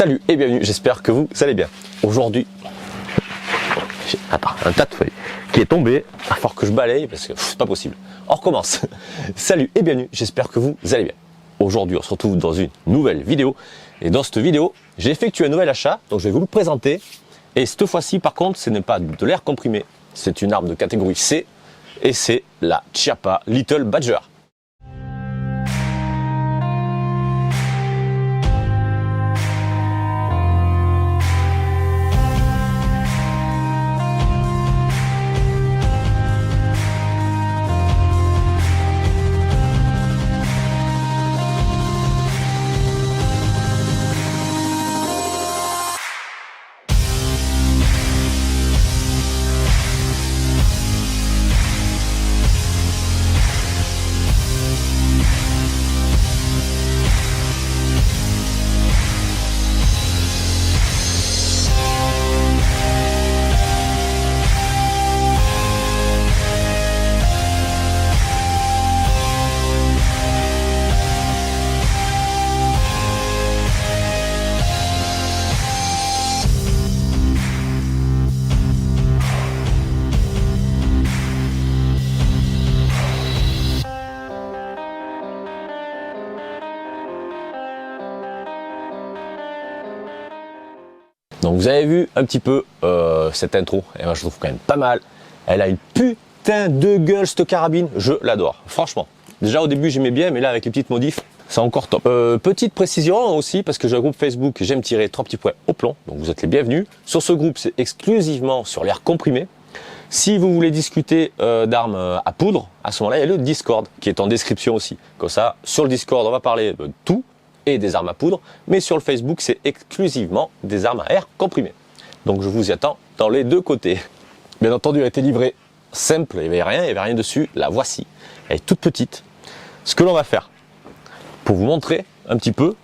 Salut et bienvenue, j'espère que vous allez bien. Aujourd'hui, j'ai un tas de feuilles qui est tombé, il va falloir que je balaye parce que c'est pas possible. On recommence. Salut et bienvenue, j'espère que vous allez bien. Aujourd'hui, on se retrouve dans une nouvelle vidéo. Et dans cette vidéo, j'ai effectué un nouvel achat, donc je vais vous le présenter. Et cette fois-ci, par contre, ce n'est pas de l'air comprimé, c'est une arme de catégorie C. Et c'est la Chiappa Little Badger. Donc vous avez vu un petit peu cette intro, et moi je trouve quand même pas mal. Elle a une putain de gueule cette carabine, je l'adore, franchement. Déjà au début j'aimais bien, mais là avec les petites modifs, c'est encore top. Petite précision aussi, parce que j'ai un groupe Facebook, j'aime tirer 3 petits points au plomb, donc vous êtes les bienvenus. Sur ce groupe, c'est exclusivement sur l'air comprimé. Si vous voulez discuter d'armes à poudre, à ce moment-là, il y a le Discord qui est en description aussi. Comme ça, sur le Discord, on va parler de tout et des armes à poudre, mais sur le Facebook, c'est exclusivement des armes à air comprimé. Donc je vous y attends dans les deux côtés. Bien entendu, elle a été livrée simple, il n'y avait rien dessus. La voici, elle est toute petite. Ce que l'on va faire, pour vous montrer un petit peu,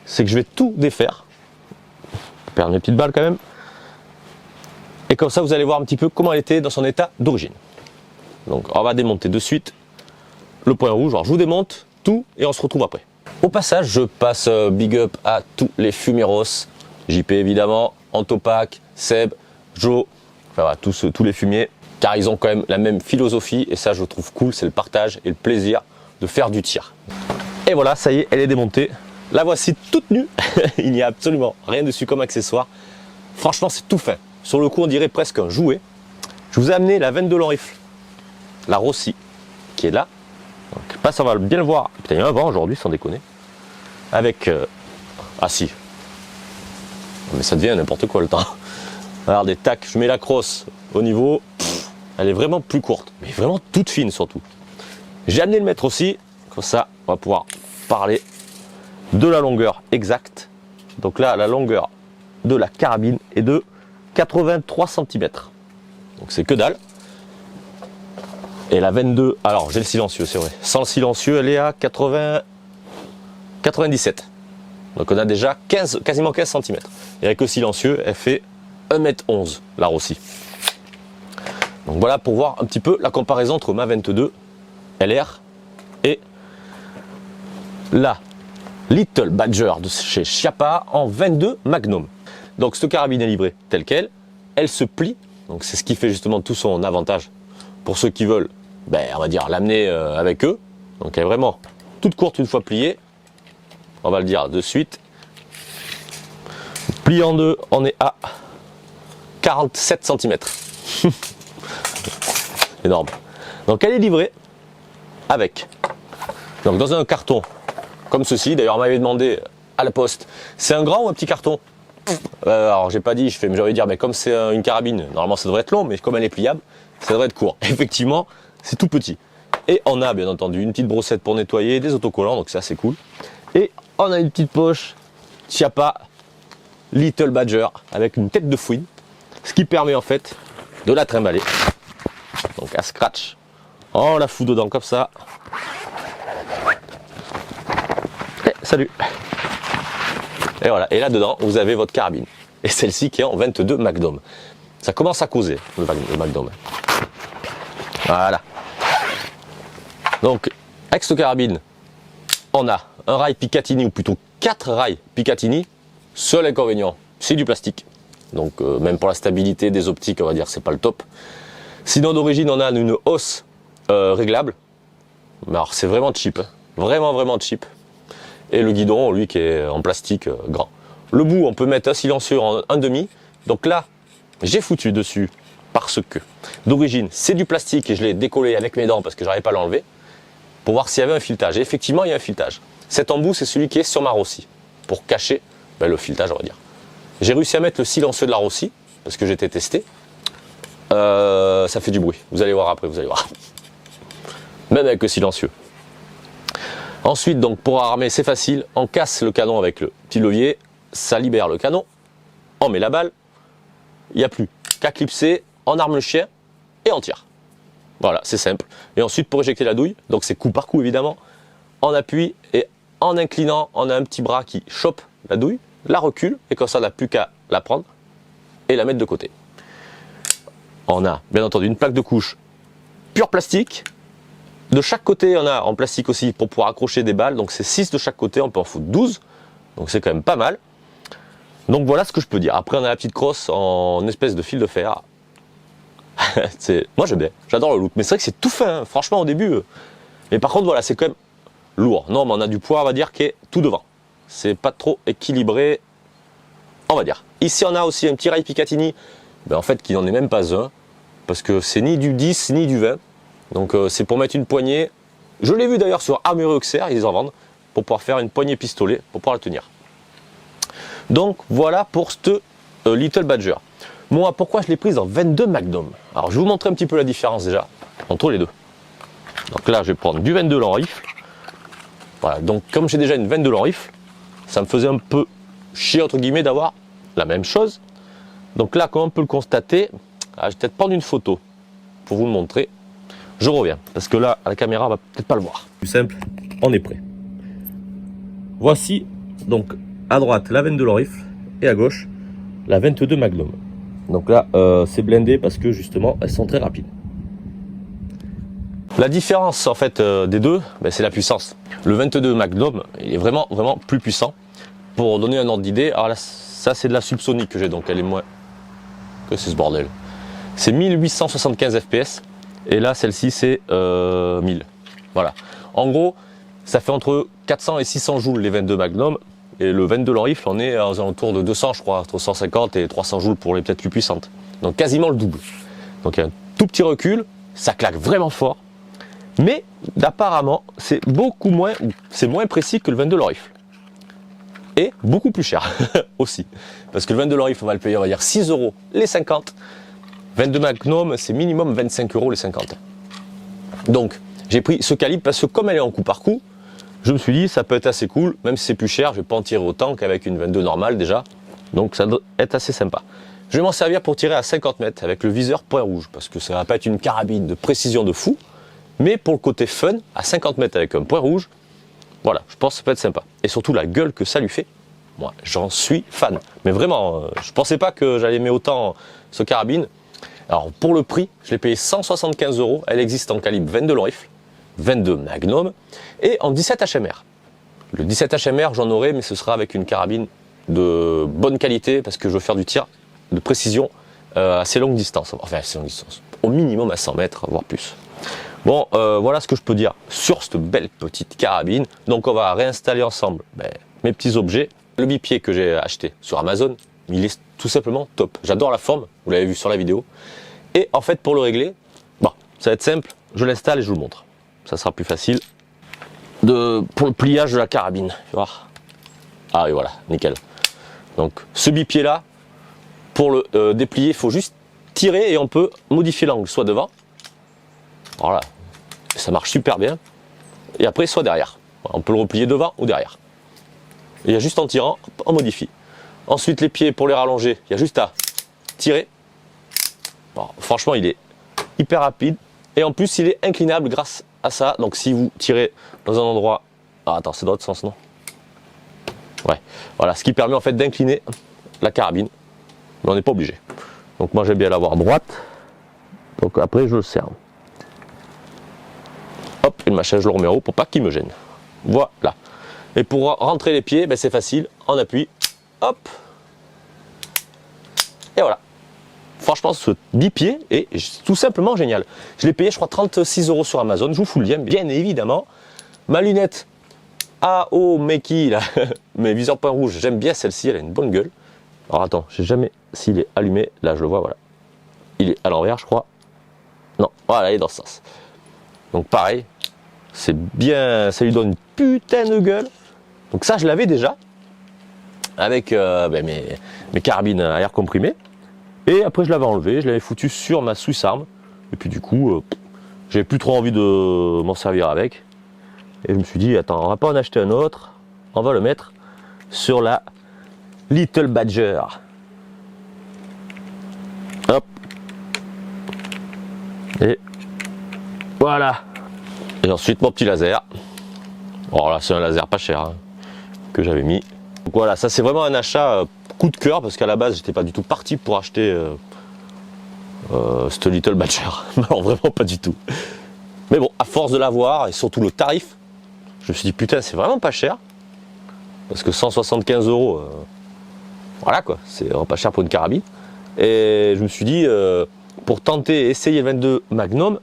c'est que je vais tout défaire. Je vais perdre mes petites balles quand même. Et comme ça, vous allez voir un petit peu comment elle était dans son état d'origine. Donc on va démonter de suite le point rouge. Alors je vous démonte tout et on se retrouve après. Au passage, je passe big up à tous les fumeros, JP évidemment, Antopac, Seb, Joe, enfin voilà, tous les fumiers, car ils ont quand même la même philosophie et ça je trouve cool, c'est le partage et le plaisir de faire du tir. Et voilà, ça y est, elle est démontée. La voici toute nue, il n'y a absolument rien dessus comme accessoire. Franchement, c'est tout fin. Sur le coup, on dirait presque un jouet. Je vous ai amené la 22 long rifle, la Rossi, qui est là. Donc, pas, ça va bien le voir. Putain, il y a un vent aujourd'hui, sans déconner. Avec... Ah si. Mais ça devient n'importe quoi le temps. Regardez, tac, je mets la crosse au niveau. Elle est vraiment plus courte. Mais vraiment toute fine surtout. J'ai amené le mètre aussi. Comme ça, on va pouvoir parler de la longueur exacte. Donc là, la longueur de la carabine est de 83 cm. Donc c'est que dalle. Et la 22, alors j'ai le silencieux, c'est vrai. Sans le silencieux, elle est à 97. Donc on a déjà quasiment 15 cm. Et avec le silencieux, elle fait 1m11, la Rossi. Donc voilà pour voir un petit peu la comparaison entre ma 22 LR et la Little Badger de chez Chiappa en 22 Magnum. Donc cette carabine est livrée telle qu'elle, elle se plie. Donc c'est ce qui fait justement tout son avantage pour ceux qui veulent, on va dire, l'amener avec eux. Donc elle est vraiment toute courte une fois pliée. On va le dire de suite. Plié en deux, on est à 47 cm. Énorme. Donc elle est livrée avec, donc dans un carton comme ceci. D'ailleurs on m'avait demandé à la poste, c'est un grand ou un petit carton? Alors j'ai pas dit, mais j'aurais dire, mais comme c'est une carabine, normalement ça devrait être long, mais comme elle est pliable, ça devrait être court. Effectivement, c'est tout petit. Et on a bien entendu une petite brossette pour nettoyer, des autocollants, donc c'est assez cool. Et on a une petite poche Chiappa Little Badger avec une tête de fouine, ce qui permet en fait de la trimballer. Donc à scratch, on la fout dedans comme ça. Et salut. Et voilà, et là dedans vous avez votre carabine. Et celle-ci qui est en 22 Magnum. Ça commence à causer le Magnum. Voilà. Donc avec cette carabine, on a un rail Picatinny, ou plutôt 4 rails Picatinny, Seul inconvénient, c'est du plastique. Donc même pour la stabilité des optiques, on va dire, c'est pas le top. Sinon d'origine, on a une hausse réglable. Mais alors c'est vraiment cheap, hein. Vraiment cheap. Et le guidon, lui, qui est en plastique grand. Le bout, on peut mettre un silencieux en 1,5. Donc là, j'ai foutu dessus parce que d'origine, c'est du plastique et je l'ai décollé avec mes dents parce que j'arrivais pas à l'enlever pour voir s'il y avait un filetage. Et effectivement, il y a un filetage. Cet embout, c'est celui qui est sur ma Rossi pour cacher le filetage, on va dire. J'ai réussi à mettre le silencieux de la Rossi parce que j'étais testé. Ça fait du bruit. Vous allez voir après, vous allez voir. Même avec le silencieux. Ensuite, donc pour armer, c'est facile. On casse le canon avec le petit levier. Ça libère le canon. On met la balle. Il n'y a plus qu'à clipser. On arme le chien et on tire. Voilà, c'est simple. Et ensuite, pour éjecter la douille, donc c'est coup par coup évidemment, on appuie et en inclinant, on a un petit bras qui chope la douille, la recule et comme ça, on n'a plus qu'à la prendre et la mettre de côté. On a bien entendu une plaque de couche pure plastique. De chaque côté, on a en plastique aussi pour pouvoir accrocher des balles. Donc c'est 6 de chaque côté, on peut en foutre 12. Donc c'est quand même pas mal. Donc voilà ce que je peux dire. Après, on a la petite crosse en espèce de fil de fer. Moi j'aime bien, j'adore le look. Mais c'est vrai que c'est tout fin, hein. Franchement au début. Mais par contre, voilà, c'est quand même lourd. Non, mais on a du poids, on va dire, qui est tout devant. C'est pas trop équilibré, on va dire. Ici, on a aussi un petit rail Picatinny. En fait, qui n'en est même pas un. Parce que c'est ni du 10 ni du 20. Donc c'est pour mettre une poignée. Je l'ai vu d'ailleurs sur Armurerie Auxerre, ils en vendent. Pour pouvoir faire une poignée pistolet, pour pouvoir la tenir. Donc voilà pour cette Little Badger. Moi, pourquoi je l'ai prise en 22 Magnum? Alors je vais vous montrer un petit peu la différence déjà entre les deux. Donc là, je vais prendre du 22 long rifle. Voilà, donc comme j'ai déjà une 22 long rifle, ça me faisait un peu chier entre guillemets d'avoir la même chose. Donc là, comme on peut le constater, je vais peut-être prendre une photo pour vous le montrer. Je reviens, parce que là, à la caméra, on va peut-être pas le voir. Plus simple, on est prêt. Voici, donc, à droite, la 22 long rifle, et à gauche, la 22 Magnum. Donc là, c'est blindé parce que, justement, elles sont très rapides. La différence, en fait, des deux, c'est la puissance. Le 22 Magnum, il est vraiment plus puissant. Pour donner un ordre d'idée, alors là, ça, c'est de la subsonique que j'ai, donc elle est moins... Que c'est ce bordel? C'est 1875 FPS. Et là, celle-ci, c'est 1000. Voilà. En gros, ça fait entre 400 et 600 joules les 22 Magnum. Et le 22 long rifle, on est aux alentours de 200, je crois, entre 150 et 300 joules pour les peut-être plus puissantes. Donc quasiment le double. Donc il y a un tout petit recul, ça claque vraiment fort. Mais apparemment, c'est beaucoup moins, c'est moins précis que le 22 long rifle. Et beaucoup plus cher aussi. Parce que le 22 long rifle, on va le payer, on va dire 6 € les 50. 22 Magnum, c'est minimum 25 € les 50. Donc, j'ai pris ce calibre parce que comme elle est en coup par coup, je me suis dit ça peut être assez cool, même si c'est plus cher, je vais pas en tirer autant qu'avec une 22 normale déjà. Donc ça doit être assez sympa. Je vais m'en servir pour tirer à 50 mètres avec le viseur point rouge, parce que ça va pas être une carabine de précision de fou, mais pour le côté fun, à 50 mètres avec un point rouge, voilà, je pense que ça peut être sympa. Et surtout la gueule que ça lui fait, moi j'en suis fan. Mais vraiment, je pensais pas que j'allais aimer autant ce carabine. Alors pour le prix, je l'ai payé 175 €. Elle existe en calibre 22 long rifle, 22 Magnum et en 17 HMR. Le 17 HMR, j'en aurai, mais ce sera avec une carabine de bonne qualité parce que je veux faire du tir de précision assez longue distance. Enfin, assez longue distance. Au minimum à 100 mètres, voire plus. Bon, voilà ce que je peux dire sur cette belle petite carabine. Donc on va réinstaller ensemble mes petits objets. Le bipied que j'ai acheté sur Amazon, il est tout simplement top. J'adore la forme, vous l'avez vu sur la vidéo. Et en fait, pour le régler, ça va être simple, je l'installe et je vous le montre. Ça sera plus facile. Pour le pliage de la carabine, tu vois. Ah oui, voilà, nickel. Donc, ce bipied là, pour le déplier, il faut juste tirer et on peut modifier l'angle, soit devant. Voilà, ça marche super bien. Et après, soit derrière. On peut le replier devant ou derrière. Et il y a juste en tirant, on modifie. Ensuite, les pieds, pour les rallonger, il y a juste à tirer. Bon, franchement, il est hyper rapide. Et en plus, il est inclinable grâce à ça. Donc, si vous tirez dans un endroit... Ah, attends, c'est dans l'autre sens, non? Ouais. Voilà, ce qui permet en fait d'incliner la carabine. Mais on n'est pas obligé. Donc, moi, j'aime bien l'avoir droite. Donc, après, je le serre. Hop, et le machin, je le remets en haut pour pas qu'il me gêne. Voilà. Et pour rentrer les pieds, c'est facile. On appuie. hop. Et voilà. Franchement, ce bipied est tout simplement génial. Je l'ai payé, je crois, 36 € sur Amazon. Je vous fous le lien, bien évidemment. Ma lunette AO Meki, là, mes viseurs point rouge, j'aime bien celle-ci, elle a une bonne gueule. Alors attends, je sais jamais s'il est allumé. Là, je le vois, voilà. Il est à l'envers, je crois. Non, voilà, il est dans ce sens. Donc pareil, c'est bien, ça lui donne une putain de gueule. Donc ça, je l'avais déjà avec mes carabines à air comprimé. Et après, je l'avais enlevé, je l'avais foutu sur ma Swiss Arm. Et puis du coup, j'avais plus trop envie de m'en servir avec. Et je me suis dit, attends, on va pas en acheter un autre, on va le mettre sur la Little Badger. Hop. Et voilà. Et ensuite, mon petit laser. Alors là, c'est un laser pas cher hein, que j'avais mis. Donc voilà, ça c'est vraiment un achat coup de cœur parce qu'à la base, j'étais pas du tout parti pour acheter cette Little Badger. Alors vraiment pas du tout. Mais bon, à force de l'avoir et surtout le tarif, je me suis dit putain, c'est vraiment pas cher. Parce que 175 €, voilà quoi, c'est vraiment pas cher pour une carabine. Et je me suis dit, pour tenter, essayer le 22 Magnum,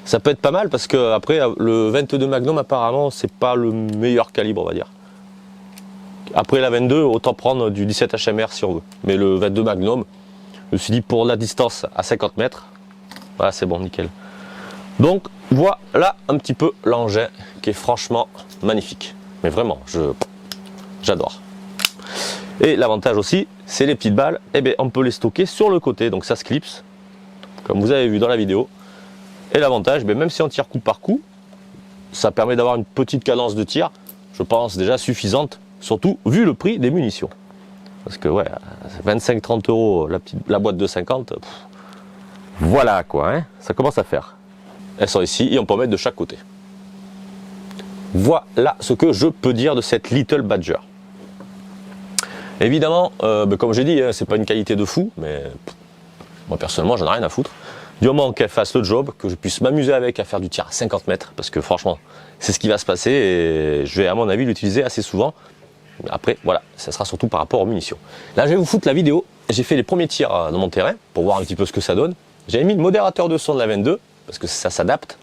ça peut être pas mal parce que après le 22 Magnum apparemment c'est pas le meilleur calibre on va dire. Après la 22 autant prendre du 17 HMR si on veut. Mais le 22 Magnum, je me suis dit pour la distance à 50 mètres, voilà c'est bon nickel. Donc voilà un petit peu l'engin qui est franchement magnifique. Mais vraiment, j'adore. Et l'avantage aussi, c'est les petites balles, eh bien, on peut les stocker sur le côté, donc ça se clipse, comme vous avez vu dans la vidéo. Et l'avantage, même si on tire coup par coup, ça permet d'avoir une petite cadence de tir, je pense déjà suffisante, surtout vu le prix des munitions. Parce que ouais, 25-30 € la boîte de 50, voilà quoi, hein, ça commence à faire. Elles sont ici et on peut en mettre de chaque côté. Voilà ce que je peux dire de cette Little Badger. Évidemment, comme j'ai dit, hein, c'est pas une qualité de fou, mais moi personnellement j'en ai rien à foutre. Du moment qu'elle fasse le job, que je puisse m'amuser avec à faire du tir à 50 mètres, parce que franchement, c'est ce qui va se passer et je vais à mon avis l'utiliser assez souvent. Après, voilà, ça sera surtout par rapport aux munitions. Là, je vais vous foutre la vidéo. J'ai fait les premiers tirs dans mon terrain pour voir un petit peu ce que ça donne. J'avais mis le modérateur de son de la 22, parce que ça s'adapte.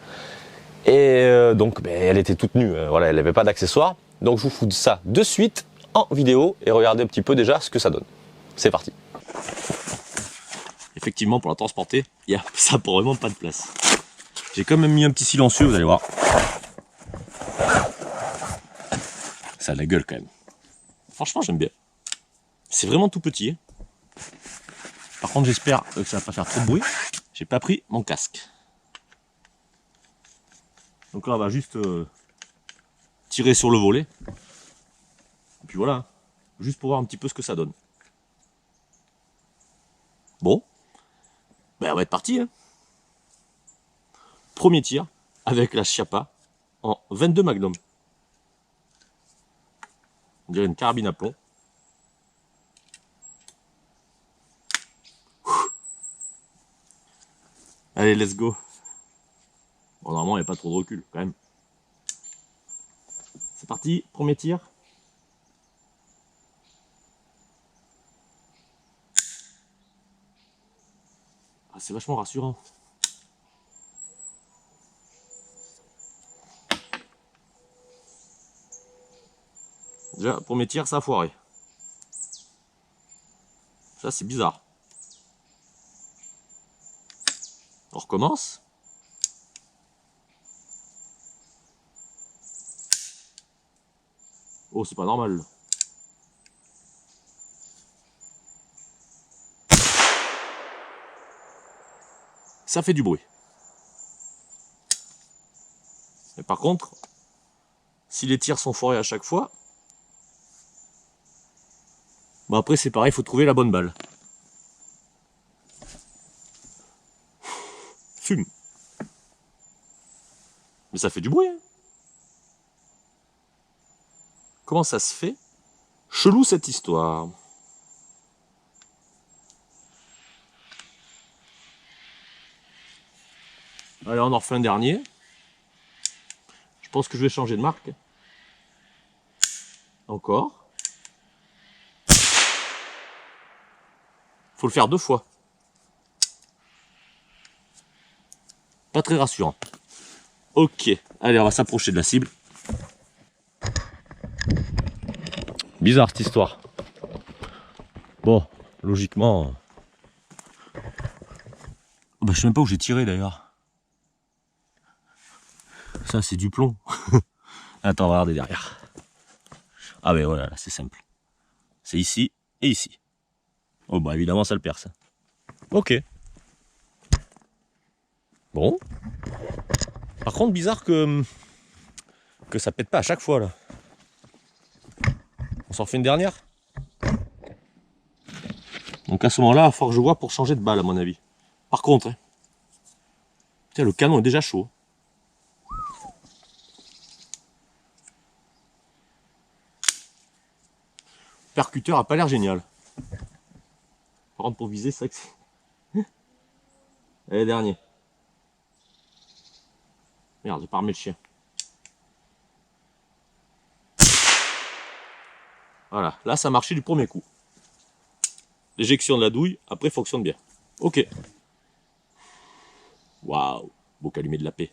Et donc, elle était toute nue, voilà, elle n'avait pas d'accessoires. Donc, je vous fous ça de suite en vidéo et regardez un petit peu déjà ce que ça donne. C'est parti. Effectivement, pour la transporter, ça n'a vraiment pas de place. J'ai quand même mis un petit silencieux, vous allez voir. Ça a de la gueule quand même. Franchement, j'aime bien. C'est vraiment tout petit. Hein. Par contre, j'espère que ça va pas faire trop de bruit. J'ai pas pris mon casque. Donc là, on va juste tirer sur le volet. Et puis voilà, juste pour voir un petit peu ce que ça donne. Bon. Ben, on va être parti. Hein. Premier tir avec la Chiappa en 22 Magnum. On dirait une carabine à plomb. Allez, let's go. Bon, normalement, il n'y a pas trop de recul quand même. C'est parti, premier tir. Ah, c'est vachement rassurant. Déjà, premier tir, ça a foiré. Ça, c'est bizarre. On recommence. Oh, c'est pas normal. Ça fait du bruit. Mais par contre, si les tirs sont foirés à chaque fois, bon après c'est pareil, il faut trouver la bonne balle. Fume. Mais ça fait du bruit. Hein. Comment ça se fait? Chelou cette histoire. Allez, on en refait un dernier. Je pense que je vais changer de marque. Encore. Faut le faire 2 fois. Pas très rassurant. Ok, allez, on va s'approcher de la cible. Bizarre cette histoire. Bon, logiquement... Bah, je sais même pas où j'ai tiré d'ailleurs. Ça, c'est du plomb. Attends, regardez derrière. Ah ben voilà, là, c'est simple. C'est ici et ici. Oh bah évidemment, ça le perce. Ok. Bon. Par contre, bizarre que ça pète pas à chaque fois là. On s'en fait une dernière. Donc à ce moment-là, il va falloir que je vois pour changer de balle à mon avis. Par contre, hein, putain, le canon est déjà chaud. Le percuteur a pas l'air génial. Par contre, pour viser, c'est vrai que c'est... Allez, dernier. Merde, j'ai pas remis le chien. Voilà, là ça a marché du premier coup. L'éjection de la douille, après fonctionne bien. Ok. Waouh, beau calumet de la paix.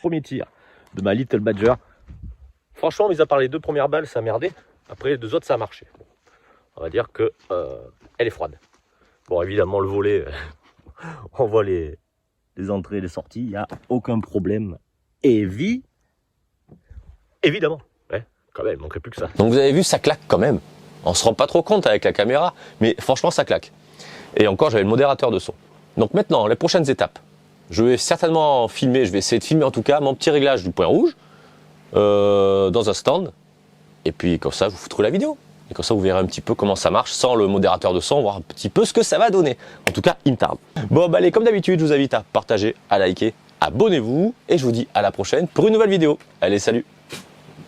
Premier tir de ma Little Badger. Franchement, mis à part les 2 premières balles, ça a merdé. Après les 2 autres, ça a marché. On va dire que elle est froide. Bon, évidemment, le volet, on voit les entrées et les sorties, il n'y a aucun problème. Évidemment. Ouais, quand même, il manquerait plus que ça. Donc vous avez vu, ça claque quand même. On se rend pas trop compte avec la caméra, mais franchement, ça claque. Et encore, j'avais le modérateur de son. Donc maintenant, les prochaines étapes. Je vais certainement filmer, je vais essayer de filmer en tout cas mon petit réglage du point rouge dans un stand. Et puis comme ça, je vous foutrai la vidéo. Et comme ça, vous verrez un petit peu comment ça marche sans le modérateur de son, voir un petit peu ce que ça va donner. En tout cas, il me tarde. Bon, bah allez, comme d'habitude, je vous invite à partager, à liker, abonnez-vous. Et je vous dis à la prochaine pour une nouvelle vidéo. Allez, salut!